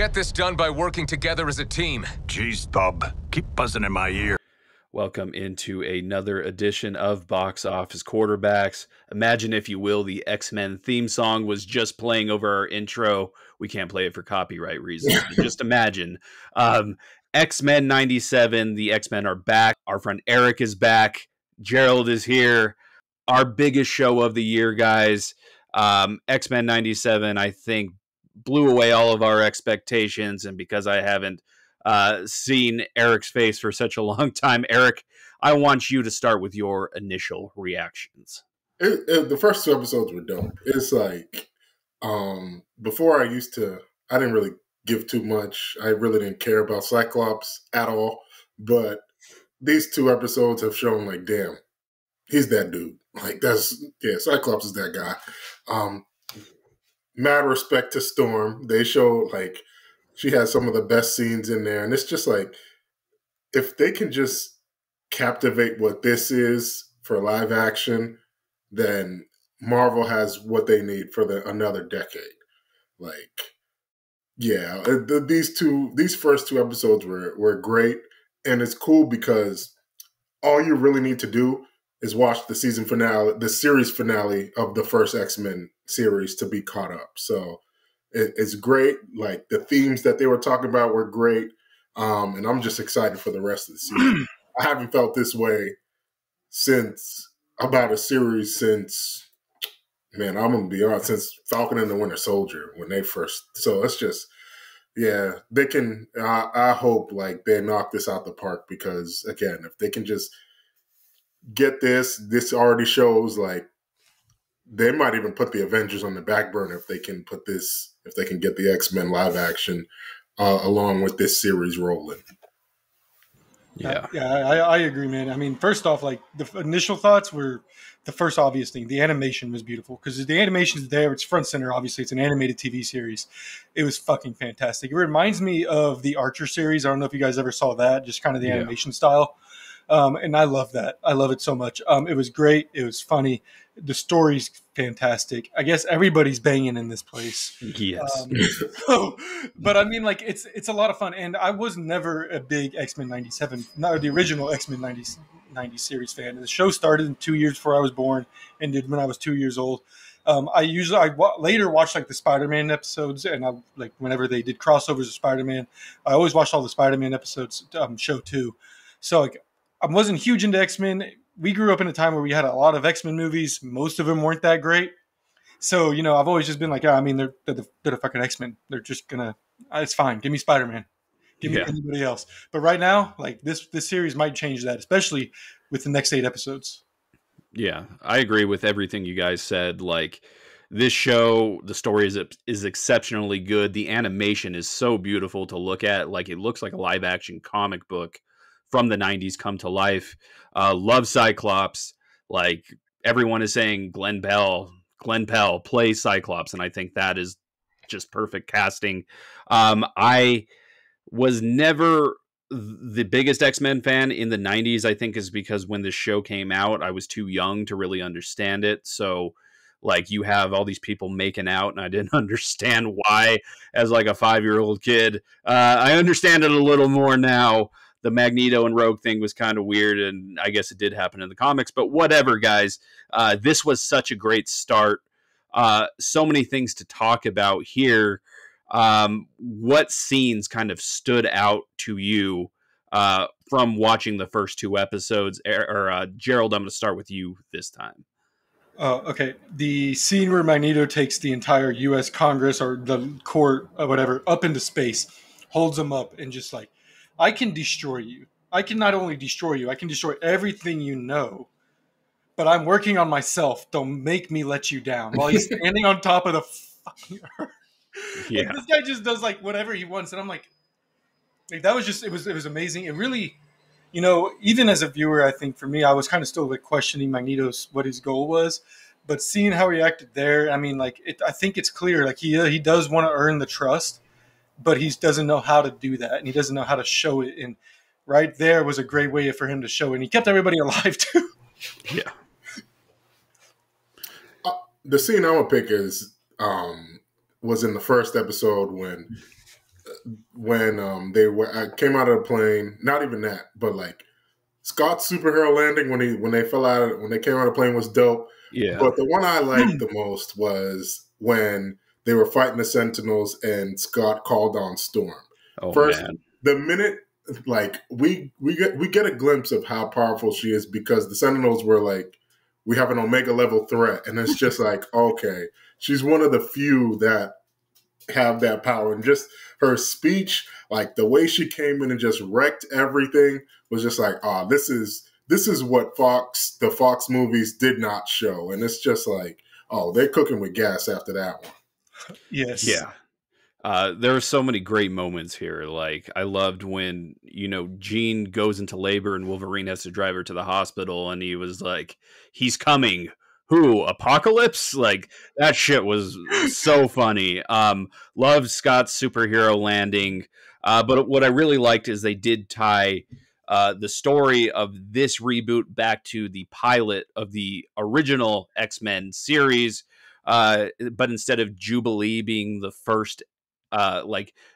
get this done by working together as a team. Jeez, Bob, keep buzzing in my ear. Welcome into another edition of Box Office Quarterbacks. Imagine, if you will, the X-Men theme song was just playing over our intro. We can't play it for copyright reasons. But just imagine. X-Men 97, the X-Men are back. Our friend Eric is back. Gerald is here. Our biggest show of the year, guys. X-Men 97, I think, blew away all of our expectations. And because I haven't seen Eric's face for such a long time, Eric, I want you to start with your initial reactions. The first two episodes were dope. It's like, before I didn't really give too much. I really didn't care about Cyclops at all. But these two episodes have shown, like, damn, he's that dude. Like, Cyclops is that guy. Mad respect to Storm. They show, like, she has some of the best scenes in there. And it's just like, if they can just captivate what this is for live action, then Marvel has what they need for another decade. Like, yeah, these first two episodes were great. And it's cool because all you really need to do is watch the series finale of the first X-Men series to be caught up. So it's great. Like, the themes that they were talking about were great. And I'm just excited for the rest of the season. I haven't felt this way since I'm going to be honest, since Falcon and the Winter Soldier, when they first. So it's just, yeah, they can, I hope, like, they knock this out the park because, again, if they can just get this already shows, like, they might even put the Avengers on the back burner if they can get the X-Men live action along with this series rolling. Yeah. I agree, man. I mean, first off, like, the initial thoughts were the first obvious thing. The animation was beautiful because the animation is there. It's front center. Obviously, it's an animated TV series. It was fucking fantastic. It reminds me of the Archer series. I don't know if you guys ever saw that, just kind of the animation style. And I love that. I love it so much. It was great. It was funny. The story's fantastic. I guess everybody's banging in this place. Yes. But I mean, like, it's a lot of fun. And I was never a big X-Men 97, not the original X-Men 90 series fan. The show started in 2 years before I was born, ended when I was 2 years old. I later watched, like, the Spider-Man episodes, and whenever they did crossovers of Spider-Man, I always watched all the Spider-Man episodes, show too. So, like, I wasn't huge into X-Men. We grew up in a time where we had a lot of X-Men movies. Most of them weren't that great. So, I've always just been like, yeah, I mean, they're the fucking X-Men. They're just gonna, it's fine. Give me Spider-Man. Give me anybody else. But right now, like, this series might change that, especially with the next 8 episodes. Yeah, I agree with everything you guys said. Like, this show, the story is exceptionally good. The animation is so beautiful to look at. Like, it looks like a live action comic book from the 90s come to life. Love Cyclops. Like, everyone is saying Glenn Pell play Cyclops, and I think that is just perfect casting. I was never the biggest X-Men fan in the 90s, I think, is because when this show came out, I was too young to really understand it. So, like, you have all these people making out, and I didn't understand why as, like, a 5-year-old kid. I understand it a little more now. The Magneto and Rogue thing was kind of weird, and I guess it did happen in the comics, but whatever, guys. This was such a great start. So many things to talk about here. What scenes kind of stood out to you from watching the first 2 episodes? Gerald, I'm going to start with you this time. Oh, okay. The scene where Magneto takes the entire U.S. Congress or the court or whatever up into space, holds them up, and just like, I can destroy you. I can not only destroy you, I can destroy everything you know, but I'm working on myself. Don't make me let you down. While he's standing on top of the fucking earth. Yeah. Like, this guy just does, like, whatever he wants. And I'm like that was just, it was amazing. It really, even as a viewer, I think for me, I was kind of still, like, questioning Magneto's, what his goal was. But seeing how he acted there, I mean, like, I think it's clear, like, he does want to earn the trust, but he doesn't know how to do that, and he doesn't know how to show it. And right there was a great way for him to show it. And he kept everybody alive too. Yeah. The scene I would pick was in the first episode when when they were came out of the plane. Not even that, but like Scott's superhero landing when they fell out when they came out of the plane was dope. Yeah. But the one I liked the most was when they were fighting the Sentinels and Scott called on Storm. Oh, First, man. the minute like we get a glimpse of how powerful she is because the Sentinels were like, we have an Omega level threat, and it's just like, okay, she's one of the few that have that power, and just her speech, like the way she came in and just wrecked everything, was just like, this is what the Fox movies did not show, and it's just like, they're cooking with gas after that one. Yes. Yeah. There are so many great moments here. Like, I loved when, Jean goes into labor and Wolverine has to drive her to the hospital, and he was like, he's coming. Who? Apocalypse? Like, that shit was so funny. Loved Scott's superhero landing. But what I really liked is they did tie the story of this reboot back to the pilot of the original X-Men series. But instead of Jubilee being the first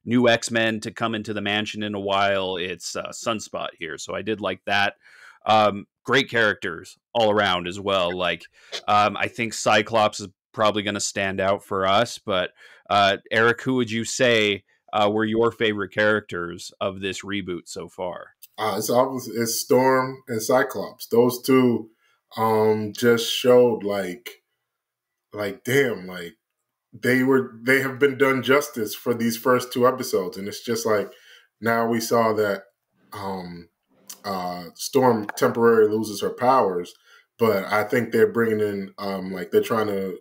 new X-Men to come into the mansion in a while, it's Sunspot here. So I did like that. Great characters all around as well. Like, I think Cyclops is probably going to stand out for us, but Eric, who would you say were your favorite characters of this reboot so far? It's Storm and Cyclops. Those two just showed like damn, like they have been done justice for these first two episodes, and it's just like now we saw that Storm temporarily loses her powers, but I think they're bringing in they're trying to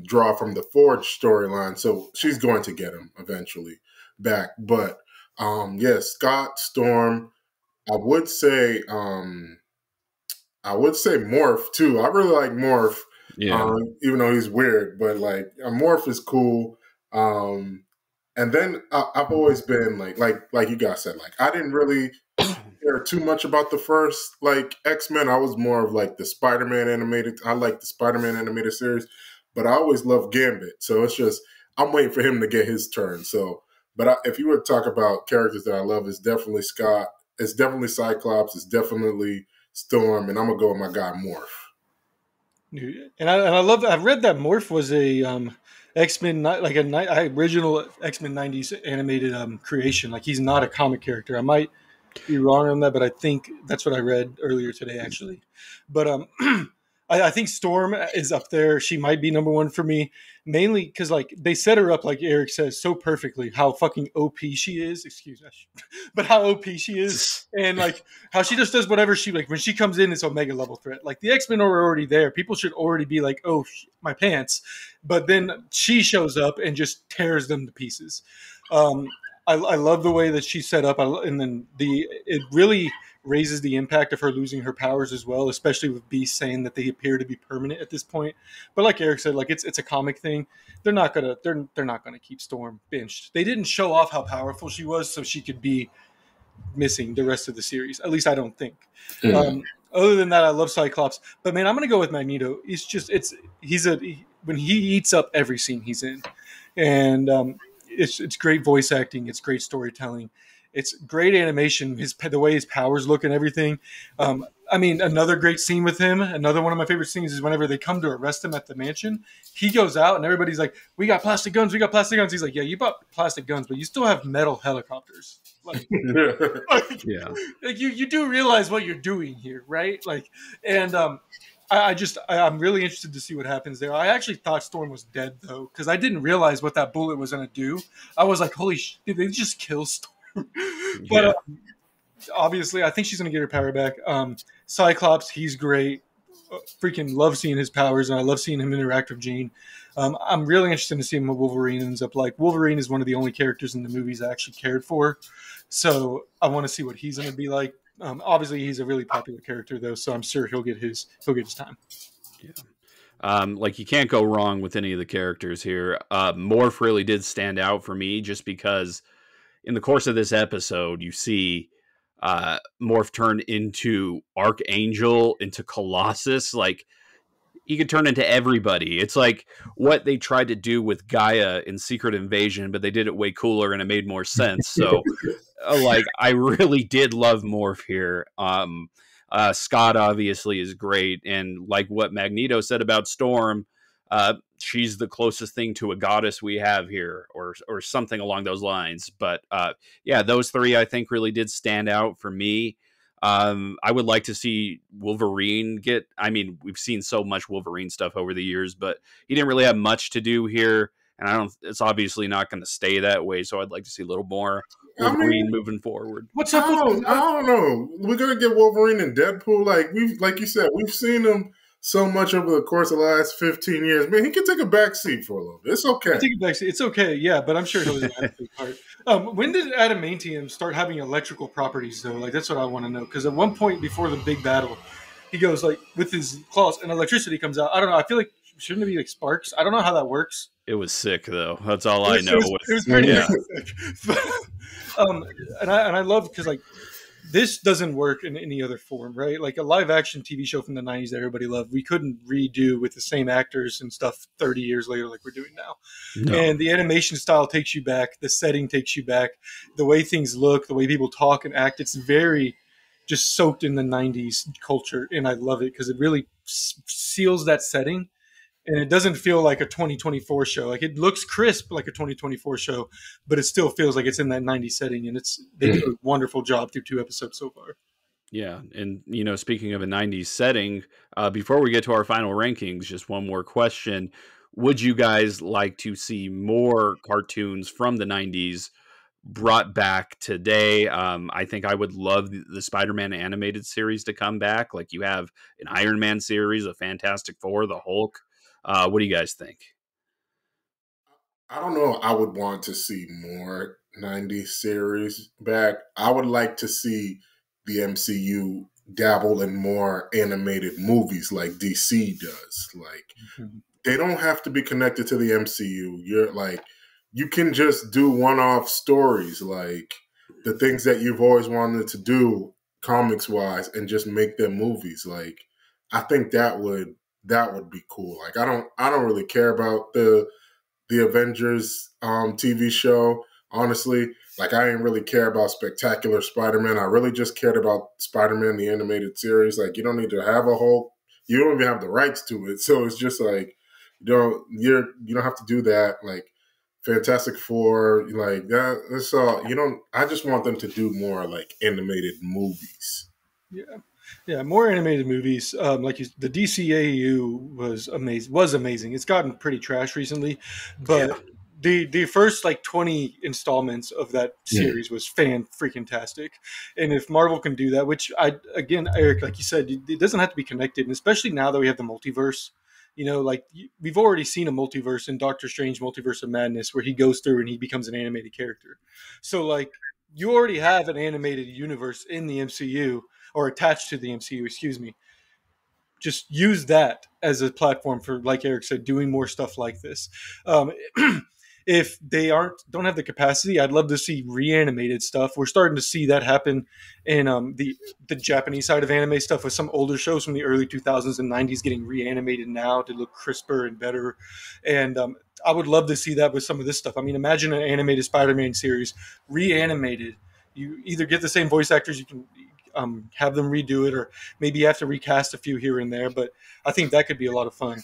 draw from the Forge storyline, so she's going to get him eventually back. But Scott, Storm, I would say Morph too. I really like Morph. Yeah. Even though he's weird, but like Morph is cool. And then I've always been like you guys said, like I didn't really care too much about the first like X-Men. I was more of like the Spider-Man animated. I like the Spider-Man animated series, but I always loved Gambit. So it's just I'm waiting for him to get his turn. So, but if you were to talk about characters that I love, it's definitely Scott. It's definitely Cyclops. It's definitely Storm, and I'm gonna go with my guy Morph. And I love that. I've read that Morph was a X-Men, original X-Men 90s animated creation. Like, he's not a comic character. I might be wrong on that, but I think that's what I read earlier today, actually. But I think Storm is up there. She might be number one for me, mainly because like they set her up, like Eric says, so perfectly. How fucking OP she is. Excuse me, but how OP she is, and like how she just does whatever she like. When she comes in, it's Omega level threat. Like the X-Men are already there. People should already be like, oh, my pants. But then she shows up and just tears them to pieces. I love the way that she's set up, and then it really raises the impact of her losing her powers as well, especially with Beast saying that they appear to be permanent at this point. But like Eric said, like it's a comic thing. They're not gonna keep Storm benched. They didn't show off how powerful she was, so she could be missing the rest of the series. At least I don't think. Mm-hmm. Other than that, I love Cyclops. But man, I'm gonna go with Magneto. When he eats up every scene he's in, and it's great voice acting. It's great storytelling. It's great animation. The way his powers look and everything. I mean, another great scene with him. Another one of my favorite scenes is whenever they come to arrest him at the mansion. He goes out and everybody's like, "We got plastic guns. We got plastic guns." He's like, "Yeah, you bought plastic guns, but you still have metal helicopters." Like, yeah. Like you do realize what you're doing here, right? Like, and I'm really interested to see what happens there. I actually thought Storm was dead though, because I didn't realize what that bullet was going to do. I was like, "Holy shit! Did they just kill Storm?" But obviously, I think she's going to get her power back. Cyclops, he's great. Freaking love seeing his powers, and I love seeing him interact with Jean. I'm really interested to see what Wolverine ends up like. Wolverine is one of the only characters in the movies I actually cared for, so I want to see what he's going to be like. Obviously, he's a really popular character, though, so I'm sure he'll get his time. Yeah. Like, you can't go wrong with any of the characters here. Morph really did stand out for me just because in the course of this episode, you see Morph turn into Archangel, into Colossus. Like, he could turn into everybody. It's like what they tried to do with Gaia in Secret Invasion, but they did it way cooler and it made more sense. So, like, I really did love Morph here. Scott obviously is great, and like what Magneto said about Storm, she's the closest thing to a goddess we have here, or something along those lines. But yeah, those three I think really did stand out for me. I would like to see Wolverine get. I mean, we've seen so much Wolverine stuff over the years, but he didn't really have much to do here, and I don't. It's obviously not going to stay that way. So I'd like to see a little more Wolverine moving forward. What's up? I don't know. We're gonna get Wolverine and Deadpool. Like you said, we've seen him so much over the course of the last 15 years. Man, he can take a back seat for a little bit. It's okay. Take a back seat. It's okay, yeah, but I'm sure he'll have a big part. When did adamantium start having electrical properties, though? Like, that's what I want to know. Because at one point before the big battle, he goes, like, with his claws, and electricity comes out. I don't know. I feel like, shouldn't it be, like, sparks? I don't know how that works. It was sick, though. That's all I know. It was pretty sick. And I love, because, like, this doesn't work in any other form, right? Like a live action TV show from the 90s that everybody loved, we couldn't redo with the same actors and stuff 30 years later like we're doing now. No. And the animation style takes you back. The setting takes you back. The way things look, the way people talk and act, it's very just soaked in the 90s culture. And I love it because it really seals that setting. And it doesn't feel like a 2024 show. Like, it looks crisp like a 2024 show, but it still feels like it's in that 90s setting. And they did a wonderful job through 2 episodes so far. Yeah. And, you know, speaking of a 90s setting, before we get to our final rankings, just one more question. Would you guys like to see more cartoons from the 90s brought back today? I think I would love the Spider-Man animated series to come back. Like, you have an Iron Man series, a Fantastic Four, the Hulk. What do you guys think? I don't know. I would want to see more 90s series back. I would like to see the MCU dabble in more animated movies like DC does. Like, they don't have to be connected to the MCU. You can just do one-off stories, like the things that you've always wanted to do comics-wise, and just make them movies. Like, I think that would be cool. Like, I don't really care about the Avengers TV show, honestly. Like, I didn't really care about Spectacular Spider-Man. I really just cared about Spider-Man the animated series. Like, you don't need to have a Hulk. You don't even have the rights to it. So it's just like, you don't have to do that. Like, Fantastic Four, like that. That's all. I just want them to do more like animated movies. Yeah, more animated movies. The DCAU was amazing. It's gotten pretty trash recently, but the first like 20 installments of that series was freaking-tastic. And if Marvel can do that, which Eric, like you said, it doesn't have to be connected, and especially now that we have the multiverse. You know, like, we've already seen a multiverse in Doctor Strange Multiverse of Madness where he goes through and he becomes an animated character. So, like, you already have an animated universe in the MCU, or attached to the MCU, excuse me. Just use that as a platform for, like Eric said, doing more stuff like this. If they don't have the capacity, I'd love to see reanimated stuff. We're starting to see that happen in the Japanese side of anime stuff, with some older shows from the early 2000s and 90s getting reanimated now to look crisper and better. And I would love to see that with some of this stuff. I mean, imagine an animated Spider-Man series reanimated. You either get the same voice actors, you can have them redo it, or maybe you have to recast a few here and there. But I think that could be a lot of fun.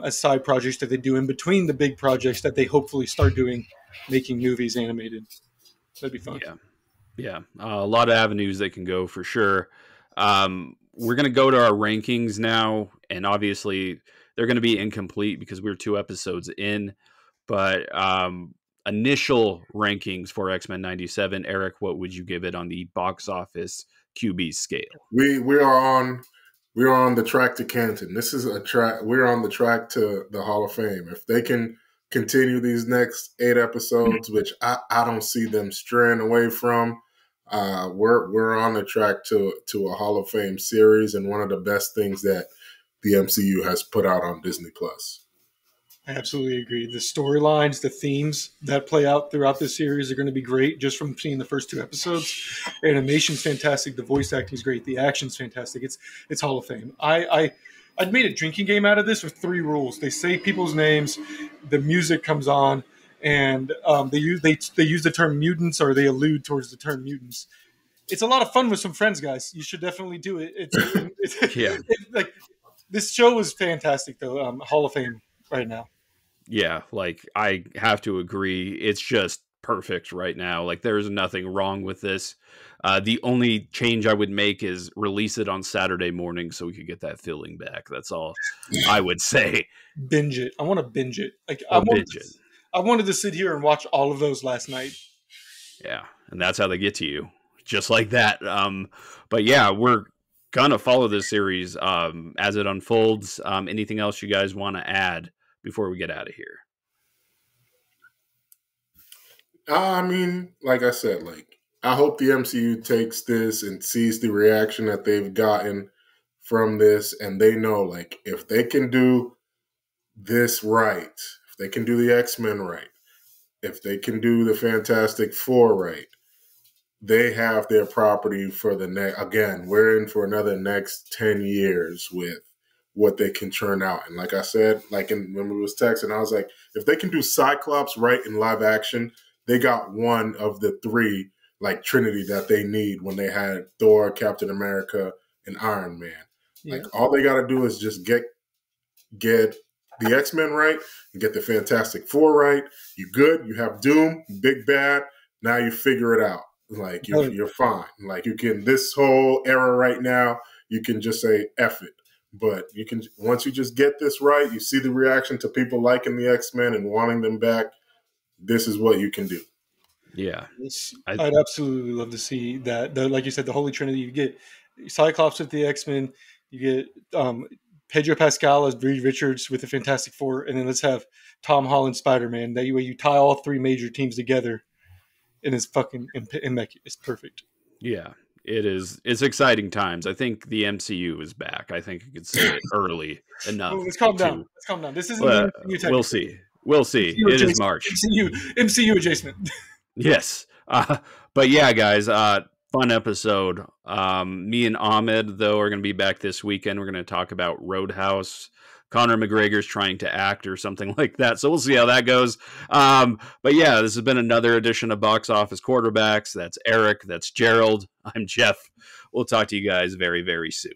As side projects that they do in between the big projects that they hopefully start doing, making movies animated. That'd be fun. Yeah. A lot of avenues they can go for sure. We're going to go to our rankings now, and obviously they're going to be incomplete because we're 2 episodes in, but initial rankings for X-Men 97, Eric, what would you give it on the box office QB scale? We're on the track to Canton. This is a track. We're on the track to the Hall of Fame. If they can continue these next 8 episodes, which I don't see them straying away from, we're on the track to a Hall of Fame series, and one of the best things that the MCU has put out on Disney Plus. I absolutely agree. The storylines, the themes that play out throughout this series are going to be great just from seeing the first 2 episodes. Animation's fantastic. The voice acting is great. The action's fantastic. It's Hall of Fame. I'd made a drinking game out of this with 3 rules. They say people's names, the music comes on, and they use the term mutants, or they allude towards the term mutants. It's a lot of fun with some friends, guys. You should definitely do it. Yeah. Like this show is fantastic, though. Hall of Fame right now. Yeah, like I have to agree. It's just perfect right now. Like there's nothing wrong with this. The only change I would make is release it on Saturday morning so we could get that feeling back. That's all I would say. Binge it. I want to binge it. Like Binge it. I wanted to sit here and watch all of those last night. Yeah, and that's how they get to you, just like that. But yeah, we're gonna follow this series as it unfolds. Anything else you guys want to add before we get out of here? I mean, like I said, like I hope the MCU takes this and sees the reaction that they've gotten from this, and they know, like, if they can do this right, if they can do the X-Men right, if they can do the Fantastic Four right, they have their property for the next. Again, we're in for another next 10 years with what they can churn out. And like I said, like when we was texting, I was like, if they can do Cyclops right in live action, they got one of the 3 like Trinity that they need when they had Thor, Captain America, and Iron Man. Yeah. Like all they got to do is just get the X-Men right and get the Fantastic Four right. You good? You have Doom, big bad. Now you figure it out. Like you're fine. Like you can, this whole era right now, you can just say F it. But you can, once you just get this right, you see the reaction to people liking the X-Men and wanting them back. This is what you can do. Yeah, I'd absolutely love to see that. Like you said, the Holy Trinity. You get Cyclops with the X-Men. You get Pedro Pascal as Reed Richards with the Fantastic Four, and then let's have Tom Holland Spider-Man. That way, you tie all 3 major teams together, and it's fucking it's perfect. Yeah, it is. It's exciting times. I think the MCU is back. I think you could say it early enough. Oh, let's calm down. Let's calm down. This isn't MCU. We'll see. We'll see. It is March. MCU adjacent. Yes. But yeah, guys, fun episode. Me and Ahmed, though, are going to be back this weekend. We're going to talk about Roadhouse. Conor McGregor's trying to act or something like that. So we'll see how that goes. But yeah, this has been another edition of Box Office Quarterbacks. That's Eric. That's Gerald. I'm Jeff. We'll talk to you guys very, very soon.